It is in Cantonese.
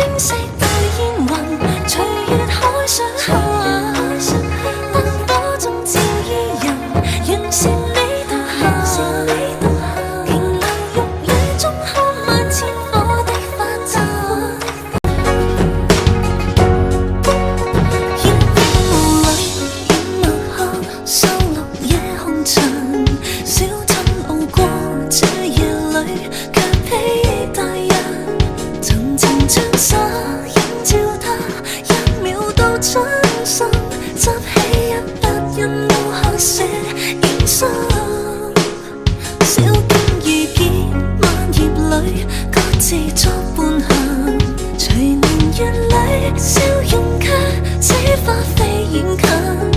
清晰到煙雲，隨月海上燈火中照依人，完善你獨行。瓊樓玉宇中看萬千火的發燼，煙霧裏煙幕後收錄夜紅塵，小鎮傲過這夜裏卻披大人，層層將紗映照他一秒到轉身，執起一筆印腦下寫影心，小徑遇見晚葉裏各自作伴行，隨年月裏笑容卻似花飛遠近。